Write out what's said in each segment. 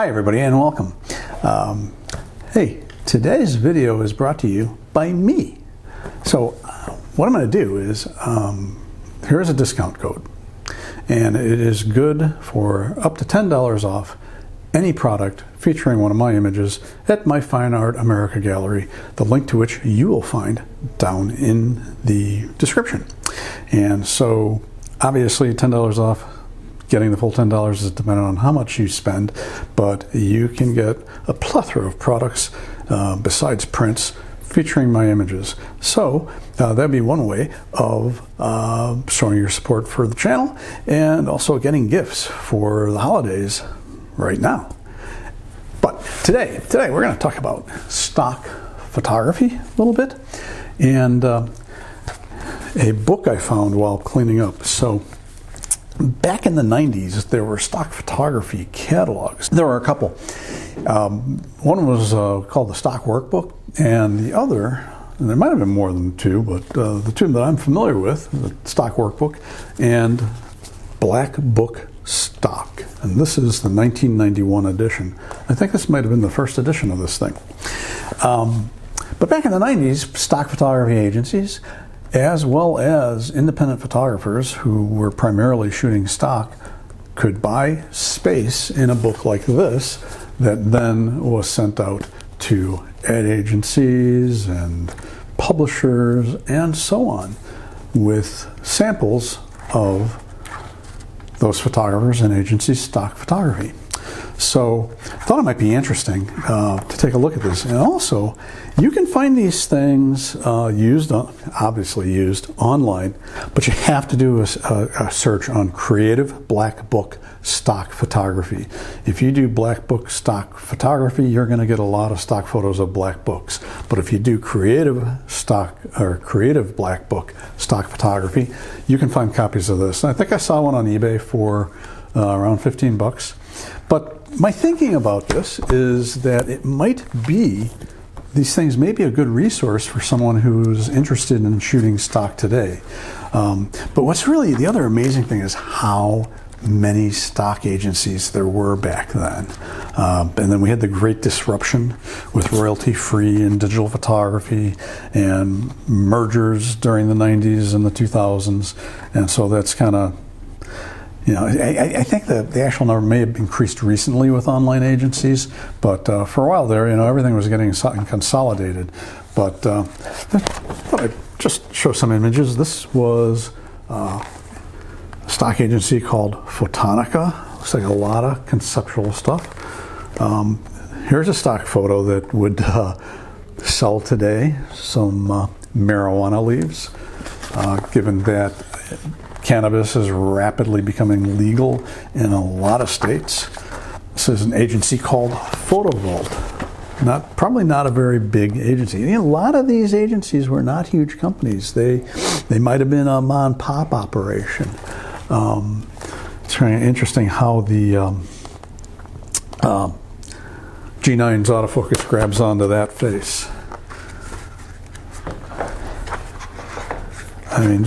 Hi everybody and welcome. Hey, today's video is brought to you by me. So what I'm going to do is, here's a discount code, and it is good for up to $10 off any product featuring one of my images at my Fine Art America gallery, the link to which you will find down in the description. And so obviously $10 off. Getting the full $10 is dependent on how much you spend, but you can get a plethora of products besides prints featuring my images. So that'd be one way of showing your support for the channel and also getting gifts for the holidays right now. But today we're going to talk about stock photography a little bit and a book I found while cleaning up. So back in the 90s, there were stock photography catalogs. There were a couple. One was called the Stock Workbook, and the other, and there might have been more than two, but the two that I'm familiar with, the Stock Workbook and Black Book Stock. And this is the 1991 edition. I think this might have been the first edition of this thing. But back in the 90s, stock photography agencies, as well as independent photographers who were primarily shooting stock, could buy space in a book like this that then was sent out to ad agencies and publishers and so on with samples of those photographers and agencies' stock photography. So I thought it might be interesting to take a look at this. And also, you can find these things obviously used online, but you have to do a search on Creative Black Book Stock Photography. If you do Black Book Stock Photography, you're going to get a lot of stock photos of black books. But if you do Creative Black Book Stock Photography, you can find copies of this. And I think I saw one on eBay for around 15 bucks. But my thinking about this is that it might be, these things may be a good resource for someone who's interested in shooting stock today. But what's really the other amazing thing is how many stock agencies there were back then. And then we had the great disruption with royalty-free and digital photography and mergers during the 90s and the 2000s. And so that's kind of, you know, I think that the actual number may have increased recently with online agencies, but for a while there, you know, everything was getting consolidated. But I thought I'd just show some images. This was a stock agency called Photonica. Looks like a lot of conceptual stuff. Here's a stock photo that would sell today, some marijuana leaves, given that cannabis is rapidly becoming legal in a lot of states. This is an agency called Photo Vault. Probably not a very big agency. A lot of these agencies were not huge companies. They might have been a mom and pop operation. It's very interesting how the G9's autofocus grabs onto that face. I mean,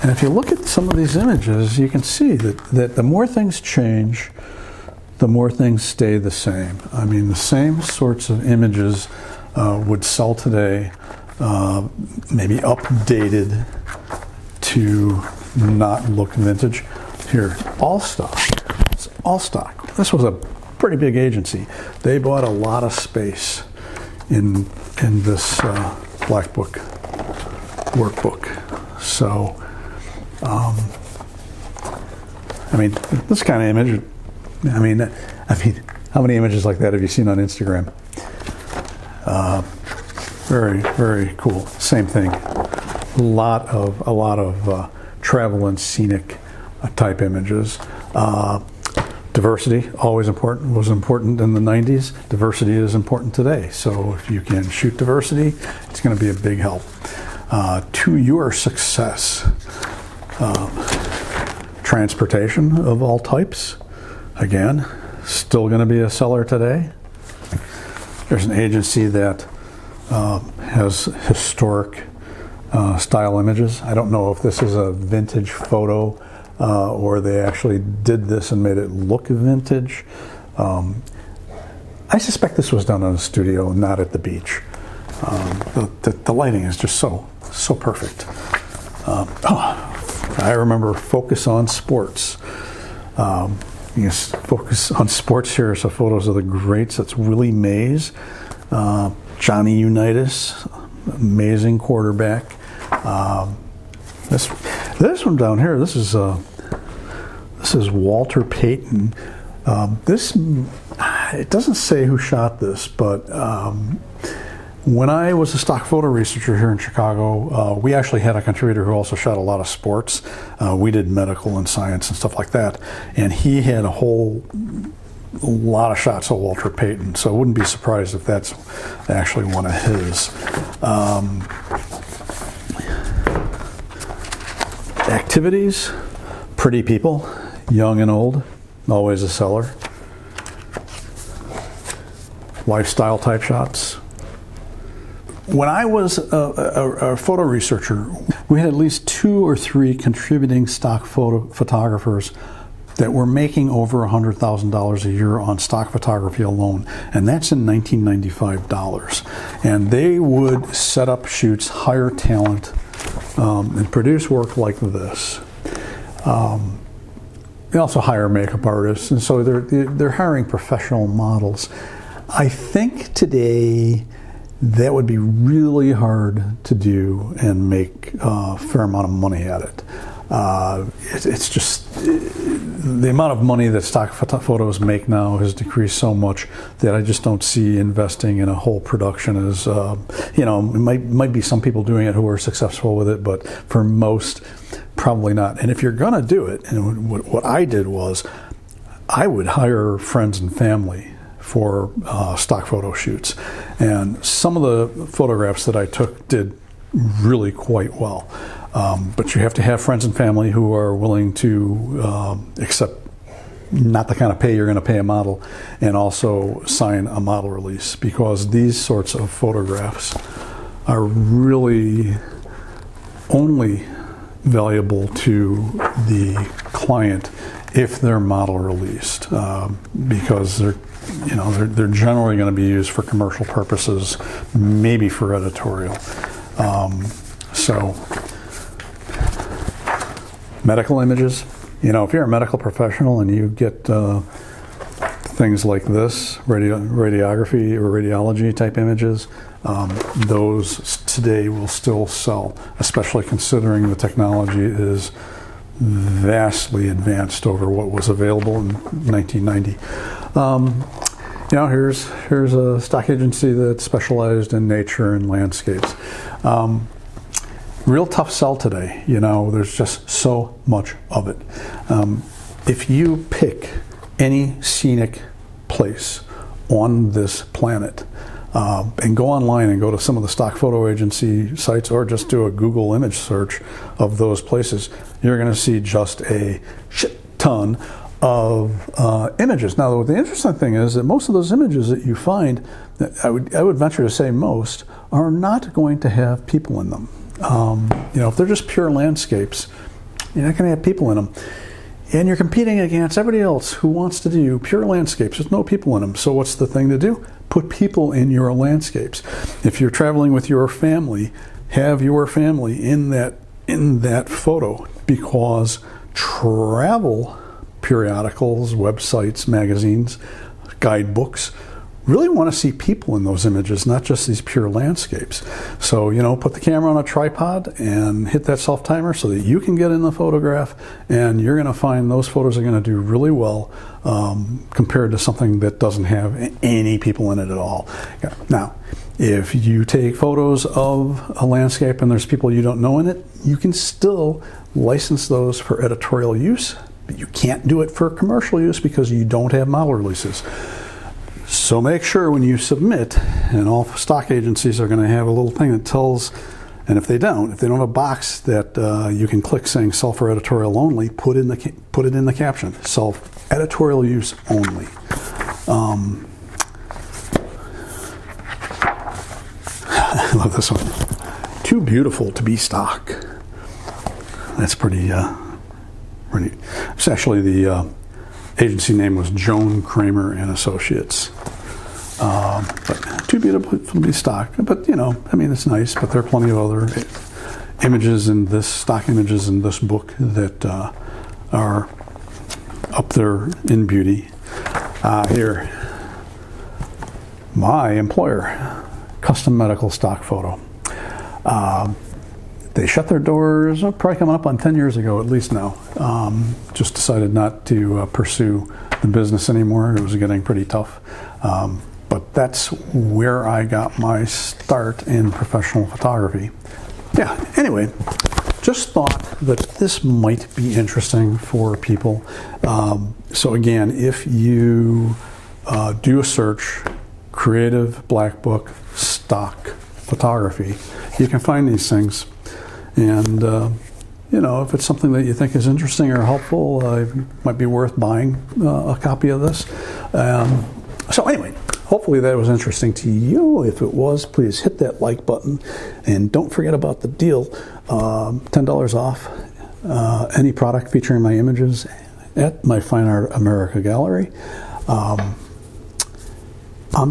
and if you look at some of these images, you can see that the more things change, the more things stay the same. I mean, the same sorts of images would sell today, maybe updated to not look vintage. Here, all stock. It's all stock. This was a pretty big agency. They bought a lot of space in this Black Book workbook. So, I mean, this kind of image, I mean, how many images like that have you seen on Instagram? Very, very cool. Same thing. A lot of travel and scenic type images. Diversity, always important, was important in the 90s. Diversity is important today. So if you can shoot diversity, it's going to be a big help to your success. Transportation of all types, again, still going to be a seller today. There's an agency that has historic style images. I don't know if this is a vintage photo or they actually did this and made it look vintage. I suspect this was done in a studio, not at the beach. The lighting is just so perfect. I remember Focus on Sports. Yes, Focus on Sports. Here are some photos of the greats. That's Willie Mays, Johnny Unitas, amazing quarterback. This one down here. This is Walter Payton. It doesn't say who shot this, but when I was a stock photo researcher here in Chicago, we actually had a contributor who also shot a lot of sports. We did medical and science and stuff like that, and he had a lot of shots of Walter Payton, so I wouldn't be surprised if that's actually one of his. Activities, pretty people, young and old, always a seller. Lifestyle type shots. When I was a photo researcher, we had at least 2 or 3 contributing stock photographers that were making over $100,000 a year on stock photography alone, and that's in 1995 dollars. And they would set up shoots, hire talent, and produce work like this. They also hire makeup artists, and so they're hiring professional models. I think today that would be really hard to do and make a fair amount of money at it. It's just the amount of money that stock photos make now has decreased so much that I just don't see investing in a whole production as, it might be some people doing it who are successful with it, but for most, probably not. And if you're gonna do it, and what I did was, I would hire friends and family for stock photo shoots. And some of the photographs that I took did really quite well. But you have to have friends and family who are willing to accept not the kind of pay you're going to pay a model, and also sign a model release, because these sorts of photographs are really only valuable to the client if they're model released, because they're generally going to be used for commercial purposes, maybe for editorial. So medical images, if you're a medical professional and you get things like this, radiography or radiology type images, those today will still sell, especially considering the technology is vastly advanced over what was available in 1990. Here's a stock agency that specialized in nature and landscapes. Real tough sell today. There's just so much of it. If you pick any scenic place on this planet and go online and go to some of the stock photo agency sites, or just do a Google image search of those places, you're going to see just a shit ton of images. Now, the interesting thing is that most of those images that you find, I would venture to say most, are not going to have people in them. If they're just pure landscapes, you're not going to have people in them. And you're competing against everybody else who wants to do pure landscapes. There's no people in them. So what's the thing to do? Put people in your landscapes. If you're traveling with your family, have your family in that photo, because travel periodicals, websites, magazines, guidebooks really want to see people in those images, not just these pure landscapes. So, put the camera on a tripod and hit that self timer so that you can get in the photograph, and you're going to find those photos are going to do really well compared to something that doesn't have any people in it at all. Now, if you take photos of a landscape and there's people you don't know in it, you can still license those for editorial use, but you can't do it for commercial use because you don't have model releases. So make sure when you submit, and all stock agencies are going to have a little thing that tells, and if they don't have a box that you can click saying sell for editorial only, put it in the caption, sell editorial use only. I love this one. Too beautiful to be stock. That's pretty super neat. It's actually the agency name was Joan Kramer and Associates. But too beautiful to be stock. But you know, I mean, it's nice. But there are plenty of other images in this stock images in this book that are up there in beauty. Here, my employer, custom medical stock photo. They shut their doors probably coming up on 10 years ago at least now. Just decided not to pursue the business anymore. It was getting pretty tough. But that's where I got my start in professional photography. Yeah, anyway, just thought that this might be interesting for people. So again, if you do a search, Creative Black Book stock photography, you can find these things. And you know, if it's something that you think is interesting or helpful, it might be worth buying a copy of this. So anyway, hopefully that was interesting to you. If it was, please hit that like button. And don't forget about the deal, $10 off any product featuring my images at my Fine Art America gallery. I'm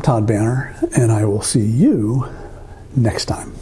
Todd Banner, and I will see you next time.